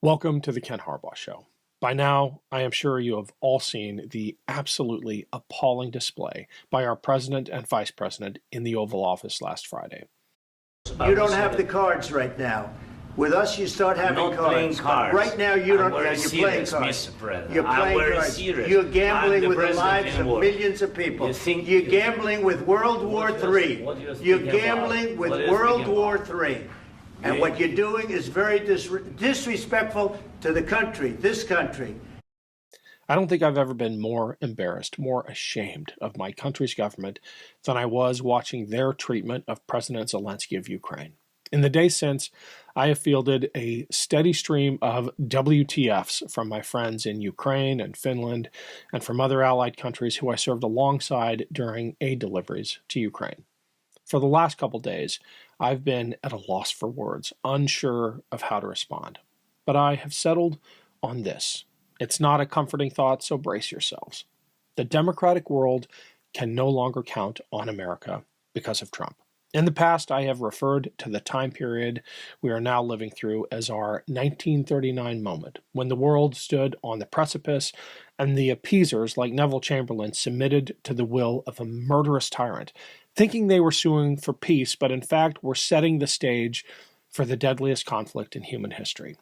Welcome to the Ken Harbaugh Show. By now, I am sure you have all seen the absolutely appalling display by our president and vice president in the Oval Office last Friday. You don't have the cards right now. With us, you start having not playing cards. Right now, you don't. You're playing cards. Mr. President. You're playing cards. Serious. You're gambling with the lives of world. millions of people. You're gambling with World War III. You're gambling with World War III. And what you're doing is very disrespectful to the country, this country. I don't think I've ever been more embarrassed, more ashamed of my country's government than I was watching their treatment of President Zelensky of Ukraine. In the days since, I have fielded a steady stream of WTFs from my friends in Ukraine and Finland and from other allied countries who I served alongside during aid deliveries to Ukraine. For the last couple days, I've been at a loss for words, unsure of how to respond. But I have settled on this. It's not a comforting thought, so brace yourselves. The democratic world can no longer count on America because of Trump. In the past, I have referred to the time period we are now living through as our 1939 moment, when the world stood on the precipice and the appeasers like Neville Chamberlain submitted to the will of a murderous tyrant, thinking they were suing for peace, but in fact were setting the stage for the deadliest conflict in human history.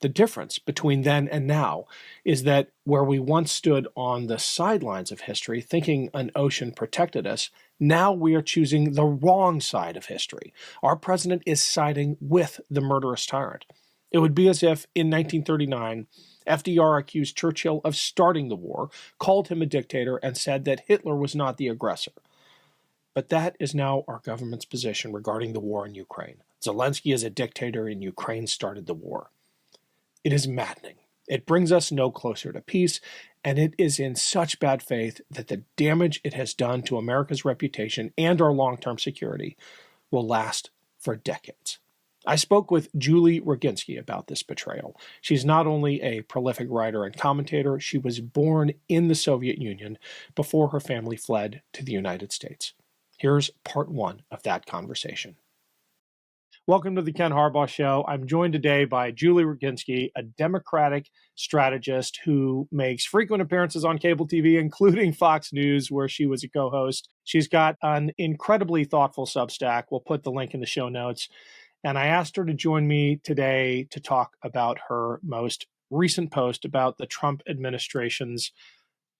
The difference between then and now is that where we once stood on the sidelines of history, thinking an ocean protected us, now we are choosing the wrong side of history. Our president is siding with the murderous tyrant. It would be as if, in 1939, FDR accused Churchill of starting the war, called him a dictator, and said that Hitler was not the aggressor. But that is now our government's position regarding the war in Ukraine. Zelensky is a dictator and Ukraine started the war. It is maddening. It brings us no closer to peace, and it is in such bad faith that the damage it has done to America's reputation and our long-term security will last for decades. I spoke with Julie Roginsky about this betrayal. She's not only a prolific writer and commentator, she was born in the Soviet Union before her family fled to the United States. Here's part one of that conversation. Welcome to the Ken Harbaugh Show. I'm joined today by Julie Roginsky, a Democratic strategist who makes frequent appearances on cable TV, including Fox News, where she was a co-host. She's got an incredibly thoughtful Substack. We'll put the link in the show notes. And I asked her to join me today to talk about her most recent post about the Trump administration's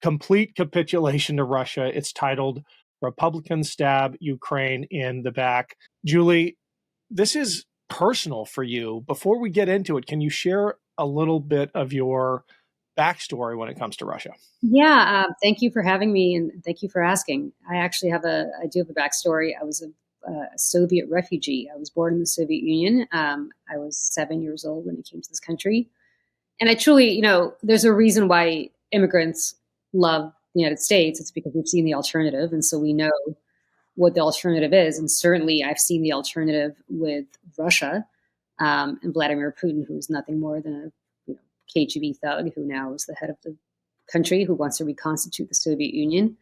complete capitulation to Russia. It's titled, "Republicans Stab Ukraine in the Back." Julie, this is personal for you. Before we get into it, can you share a little bit of your backstory when it comes to Russia? Yeah, thank you for having me, and thank you for asking. I do have a backstory. I was a Soviet refugee. I was born in the Soviet Union. I was 7 years old when I came to this country. And I truly, there's a reason why immigrants love the United States. It's because we've seen the alternative. And so we know what the alternative is. And certainly I've seen the alternative with Russia and Vladimir Putin, who is nothing more than a KGB thug who now is the head of the country, who wants to reconstitute the Soviet Union.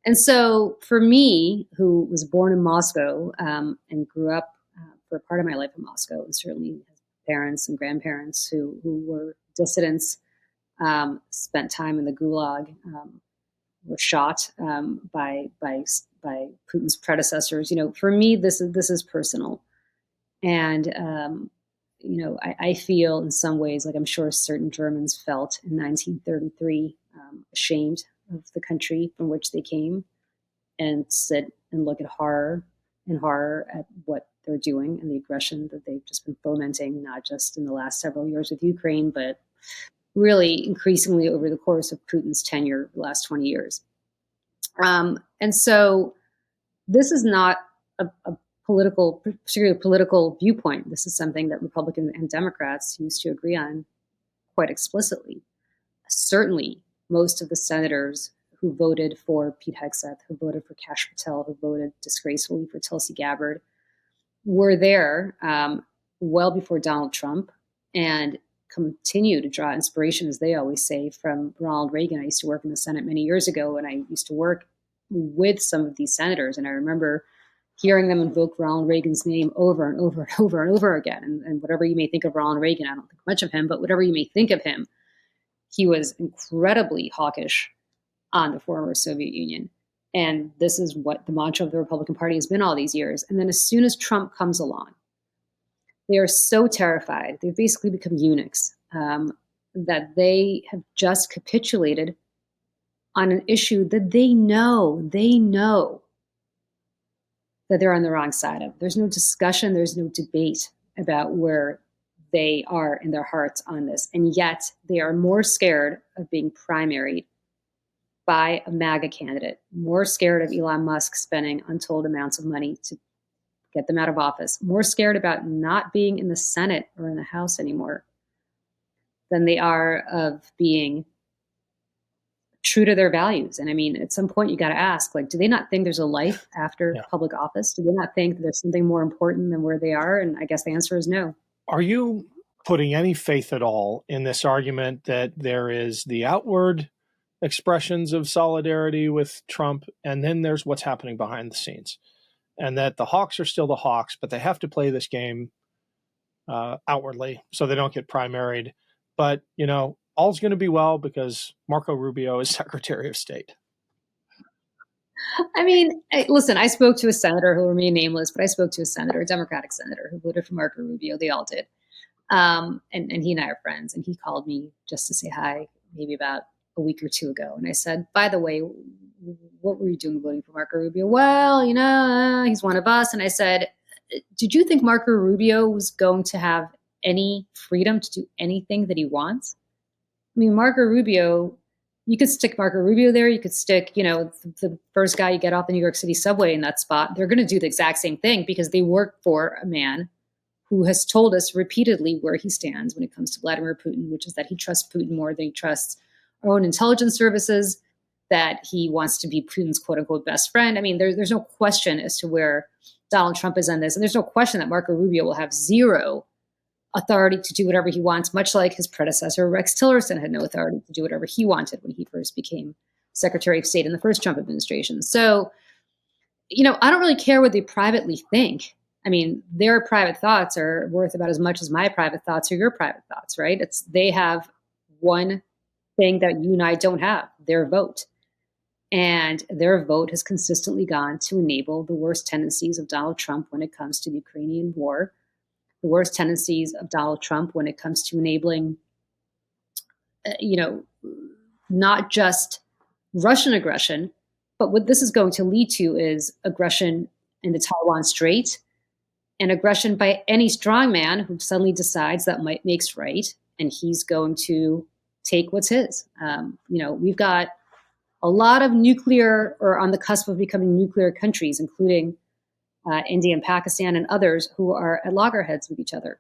And so for me, who was born in Moscow and grew up for a part of my life in Moscow, and certainly has parents and grandparents who were dissidents, spent time in the Gulag, were shot by Putin's predecessors. For me, this is personal, and I feel in some ways like I'm sure certain Germans felt in 1933, ashamed of the country from which they came, and sit and look at horror at what they're doing and the aggression that they've just been fomenting, not just in the last several years with Ukraine, but really increasingly over the course of Putin's tenure the last 20 years. And so this is not a particularly political viewpoint. This is something that Republicans and Democrats used to agree on quite explicitly. Certainly, most of the senators who voted for Pete Hegseth, who voted for Kash Patel, who voted disgracefully for Tulsi Gabbard, were there well before Donald Trump, and continue to draw inspiration, as they always say, from Ronald Reagan. I used to work in the Senate many years ago, and I used to work with some of these senators. And I remember hearing them invoke Ronald Reagan's name over and over and over and over again. And whatever you may think of Ronald Reagan, I don't think much of him, but whatever you may think of him, he was incredibly hawkish on the former Soviet Union. And this is what the mantra of the Republican Party has been all these years. And then as soon as Trump comes along, they are so terrified. They've basically become eunuchs, that they have just capitulated on an issue that they know that they're on the wrong side of. There's no discussion, there's no debate about where they are in their hearts on this. And yet they are more scared of being primaried by a MAGA candidate, more scared of Elon Musk spending untold amounts of money to get them out of office, more scared about not being in the Senate or in the House anymore than they are of being true to their values. And I mean, at some point you got to ask, like, do they not think there's a life after public office? Do they not think that there's something more important than where they are? And I guess the answer is no. Are you putting any faith at all in this argument that there is the outward expressions of solidarity with Trump, and then there's what's happening behind the scenes, and that the Hawks are still the Hawks, but they have to play this game outwardly so they don't get primaried. But, all's going to be well because Marco Rubio is Secretary of State. I mean, listen, I spoke to a senator who will remain nameless, but I spoke to a senator, a Democratic senator who voted for Marco Rubio. They all did. And he and I are friends. And he called me just to say hi, maybe about a week or two ago. And I said, by the way, what were you doing voting for Marco Rubio? Well, he's one of us. And I said, did you think Marco Rubio was going to have any freedom to do anything that he wants? I mean, Marco Rubio, you could stick Marco Rubio there. You could stick, the first guy you get off the New York City subway in that spot. They're going to do the exact same thing because they work for a man who has told us repeatedly where he stands when it comes to Vladimir Putin, which is that he trusts Putin more than he trusts our own intelligence services, that he wants to be Putin's quote unquote best friend. I mean, there's no question as to where Donald Trump is on this. And there's no question that Marco Rubio will have zero authority to do whatever he wants, much like his predecessor, Rex Tillerson, had no authority to do whatever he wanted when he first became Secretary of State in the first Trump administration. So, I don't really care what they privately think. I mean, their private thoughts are worth about as much as my private thoughts or your private thoughts, right? They have one thing that you and I don't have, their vote. And their vote has consistently gone to enable the worst tendencies of Donald Trump when it comes to the Ukrainian war, the worst tendencies of Donald Trump when it comes to enabling, not just Russian aggression, but what this is going to lead to is aggression in the Taiwan Strait and aggression by any strongman who suddenly decides that might makes right, and he's going to take what's his. We've got a lot of nuclear or on the cusp of becoming nuclear countries, including India and Pakistan and others who are at loggerheads with each other.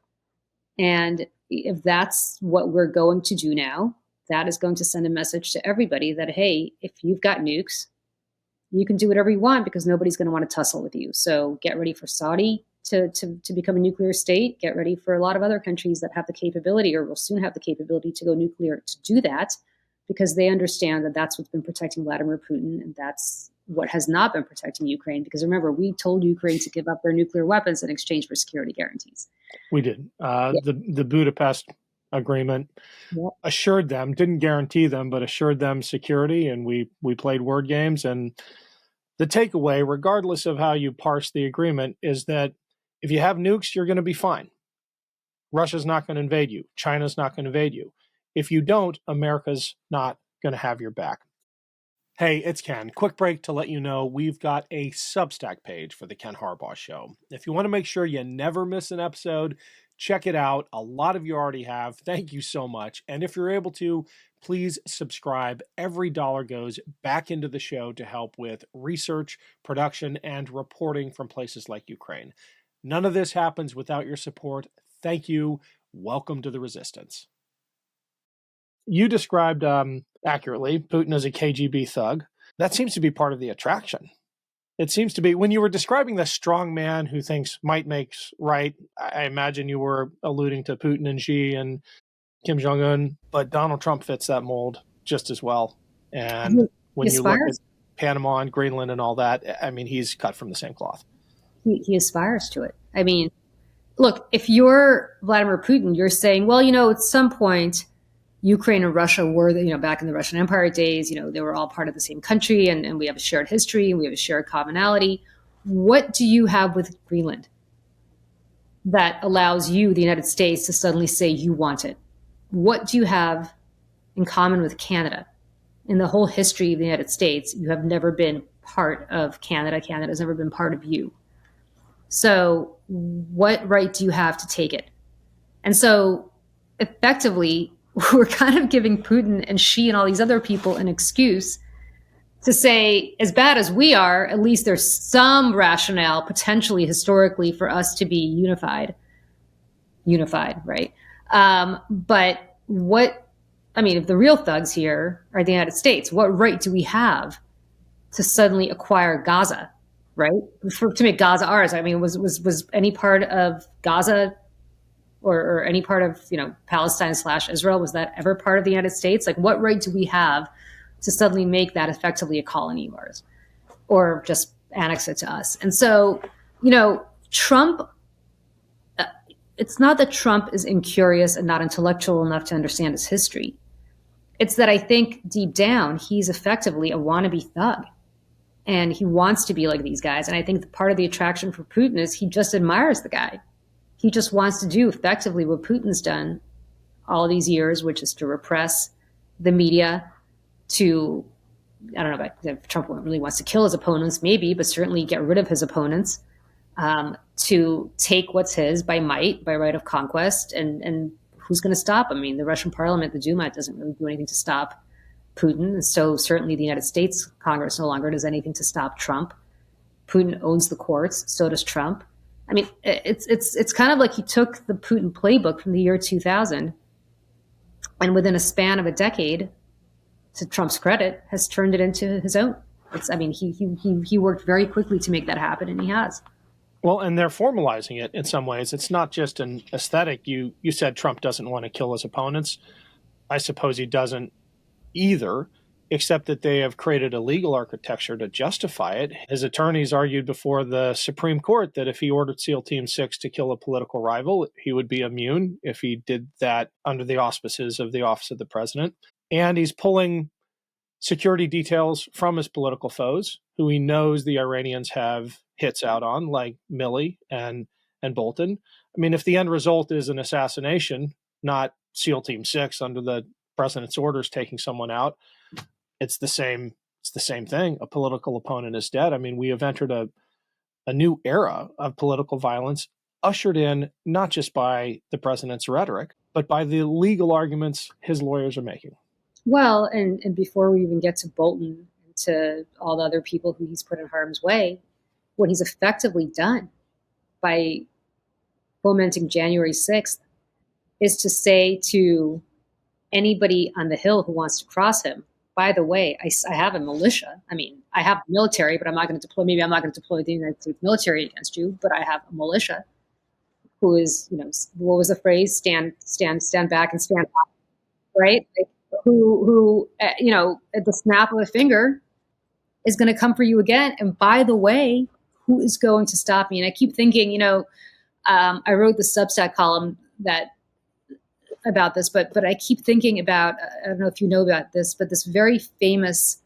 And if that's what we're going to do now, that is going to send a message to everybody that, hey, if you've got nukes, you can do whatever you want because nobody's going to want to tussle with you. So get ready for Saudi to become a nuclear state. Get ready for a lot of other countries that have the capability or will soon have the capability to go nuclear to do that, because they understand that that's what's been protecting Vladimir Putin, and that's what has not been protecting Ukraine. Because remember, we told Ukraine to give up their nuclear weapons in exchange for security guarantees. We did. The Budapest Agreement assured them, didn't guarantee them, but assured them security, and we played word games. And the takeaway, regardless of how you parse the agreement, is that if you have nukes, you're going to be fine. Russia's not going to invade you. China's not going to invade you. If you don't, America's not going to have your back. Hey, it's Ken. Quick break to let you know we've got a Substack page for the Ken Harbaugh Show. If you want to make sure you never miss an episode, check it out. A lot of you already have. Thank you so much. And if you're able to, please subscribe. Every dollar goes back into the show to help with research, production, and reporting from places like Ukraine. None of this happens without your support. Thank you. Welcome to the resistance. You described accurately Putin as a KGB thug. That seems to be part of the attraction. It seems to be, when you were describing the strong man who thinks might makes right, I imagine you were alluding to Putin and Xi and Kim Jong-un, but Donald Trump fits that mold just as well. And when you look at Panama and Greenland and all that, I mean, he's cut from the same cloth. he aspires to it. I mean, look, if you're Vladimir Putin, you're saying, well, at some point, Ukraine and Russia were, back in the Russian Empire days, they were all part of the same country, and we have a shared history and we have a shared commonality. What do you have with Greenland that allows you, the United States, to suddenly say you want it? What do you have in common with Canada? In the whole history of the United States, you have never been part of Canada. Canada has never been part of you. So what right do you have to take it? And so effectively, we're kind of giving Putin and Xi and all these other people an excuse to say, as bad as we are, at least there's some rationale, potentially historically, for us to be unified, right? But if the real thugs here are the United States, what right do we have to suddenly acquire Gaza, right? To make Gaza ours? I mean, was any part of Gaza or any part of Palestine / Israel, was that ever part of the United States? Like, what right do we have to suddenly make that effectively a colony of ours, or just annex it to us? And so, Trump. It's not that Trump is incurious and not intellectual enough to understand his history. It's that I think deep down he's effectively a wannabe thug, and he wants to be like these guys. And I think part of the attraction for Putin is he just admires the guy. He just wants to do effectively what Putin's done all these years, which is to repress the media, to, I don't know if Trump really wants to kill his opponents, maybe, but certainly get rid of his opponents, to take what's his by might, by right of conquest. And who's going to stop him? I mean, the Russian parliament, the Duma, doesn't really do anything to stop Putin. And so certainly the United States Congress no longer does anything to stop Trump. Putin owns the courts, so does Trump. I mean, it's kind of like he took the Putin playbook from the year 2000, and within a span of a decade, to Trump's credit, has turned it into his own. He worked very quickly to make that happen, and he has. Well, and they're formalizing it in some ways. It's not just an aesthetic. You said Trump doesn't want to kill his opponents. I suppose he doesn't either, except that they have created a legal architecture to justify it. His attorneys argued before the Supreme Court that if he ordered SEAL Team 6 to kill a political rival, he would be immune if he did that under the auspices of the office of the president. And he's pulling security details from his political foes, who he knows the Iranians have hits out on, like Milley and Bolton. I mean, if the end result is an assassination, not SEAL Team 6 under the president's orders taking someone out, it's the same thing. A political opponent is dead. I mean, we have entered a new era of political violence, ushered in not just by the president's rhetoric, but by the legal arguments his lawyers are making. Well, and before we even get to Bolton and to all the other people who he's put in harm's way, what he's effectively done by fomenting January 6th is to say to anybody on the Hill who wants to cross him, by the way, I have a militia. I mean, I have military, but I'm not going to deploy. Maybe I'm not going to deploy the United States military against you, but I have a militia who is, what was the phrase? Stand back and stand up, right? Like, who at the snap of a finger is going to come for you again. And by the way, who is going to stop me? And I keep thinking, I wrote the Substack column about this, but I keep thinking about, I don't know if you know about this, but this very famous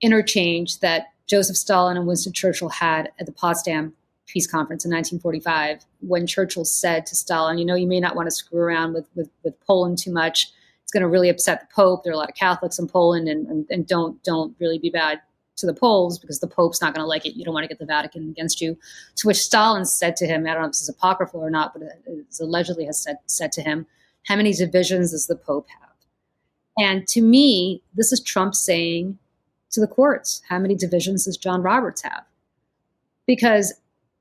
interchange that Joseph Stalin and Winston Churchill had at the Potsdam Peace Conference in 1945, when Churchill said to Stalin, you may not want to screw around with Poland too much. It's going to really upset the Pope. There are a lot of Catholics in Poland, and don't really be bad to the Poles, because the Pope's not going to like it. You don't want to get the Vatican against you. To which Stalin said to him, I don't know if this is apocryphal or not, but it allegedly has said to him, how many divisions does the Pope have? And to me, this is Trump saying to the courts, how many divisions does John Roberts have? Because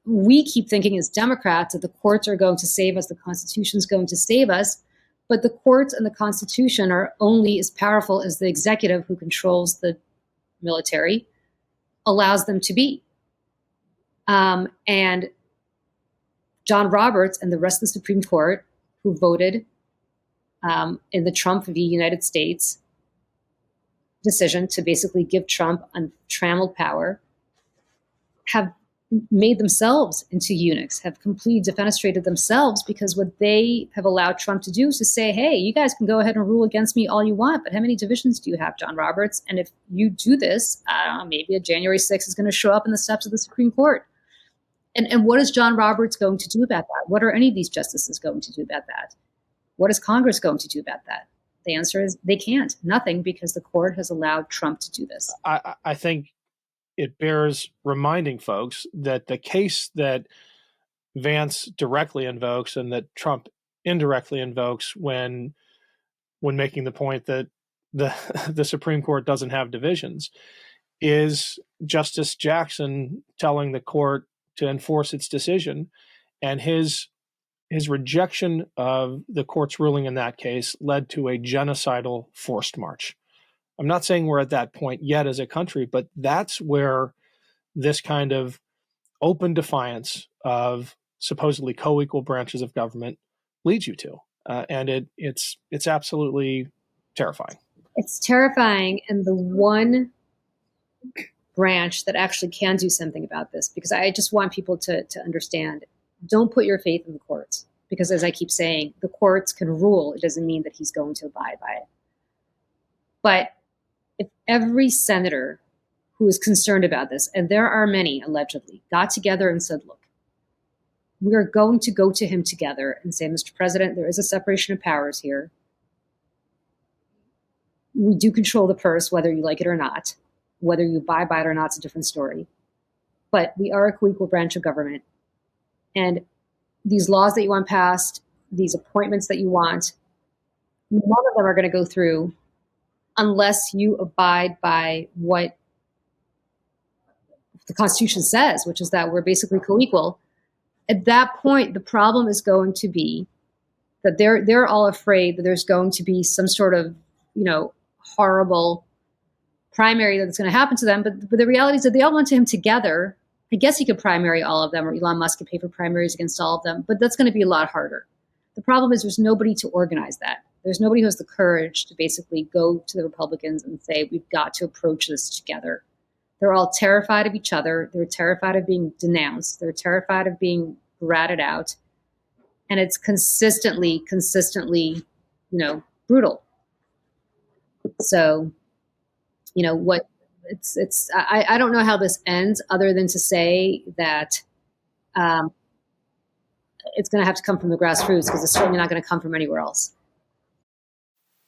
we keep thinking as Democrats that the courts are going to save us, the Constitution is going to save us, but the courts and the Constitution are only as powerful as the executive, who controls the military, allows them to be. And John Roberts and the rest of the Supreme Court, who voted in the Trump v. United States decision to basically give Trump untrammeled power, have made themselves into eunuchs, have completely defenestrated themselves, because what they have allowed Trump to do is to say, hey, you guys can go ahead and rule against me all you want, but how many divisions do you have, John Roberts? And if you do this, I don't know, maybe a January 6th is going to show up in the steps of the Supreme Court. And what is John Roberts going to do about that? What are any of these justices going to do about that? What is Congress going to do about that? The answer is they can't. Nothing, because the court has allowed Trump to do this. I think it bears reminding folks that the case that Vance directly invokes and that Trump indirectly invokes when making the point that the Supreme Court doesn't have divisions is Justice Jackson telling the court to enforce its decision, and his rejection of the court's ruling in that case led to a genocidal forced march. I'm not saying we're at that point yet as a country, but that's where this kind of open defiance of supposedly co-equal branches of government leads you to. And it's absolutely terrifying. It's terrifying. And the one branch that actually can do something about this, because I just want people to understand, don't put your faith in the courts, because as I keep saying, the courts can rule. It doesn't mean that he's going to abide by it. But if every senator who is concerned about this, and there are many allegedly, got together and said, look, we are going to go to him together and say, Mr. President, there is a separation of powers here. We do control the purse, whether you like it or not. Whether you abide by it or not is a different story. But we are a co-equal branch of government. And these laws that you want passed, these appointments that you want, none of them are going to go through unless you abide by what the Constitution says, which is that we're basically co-equal. At that point, the problem is going to be that they're all afraid that there's going to be some sort of, horrible primary that's going to happen to them. But the reality is that they all went to him together. I guess he could primary all of them, or Elon Musk could pay for primaries against all of them, but that's going to be a lot harder. The problem is there's nobody to organize that. There's nobody who has the courage to basically go to the Republicans and say, we've got to approach this together. They're all terrified of each other. They're terrified of being denounced. They're terrified of being ratted out. And it's consistently, brutal. So, I don't know how this ends, other than to say that it's going to have to come from the grassroots, because it's certainly not going to come from anywhere else.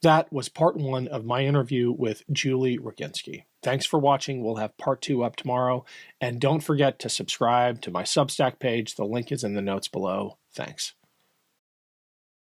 That was part 1 of my interview with Julie Roginsky. Thanks for watching. We'll have part 2 up tomorrow. And don't forget to subscribe to my Substack page. The link is in the notes below. Thanks.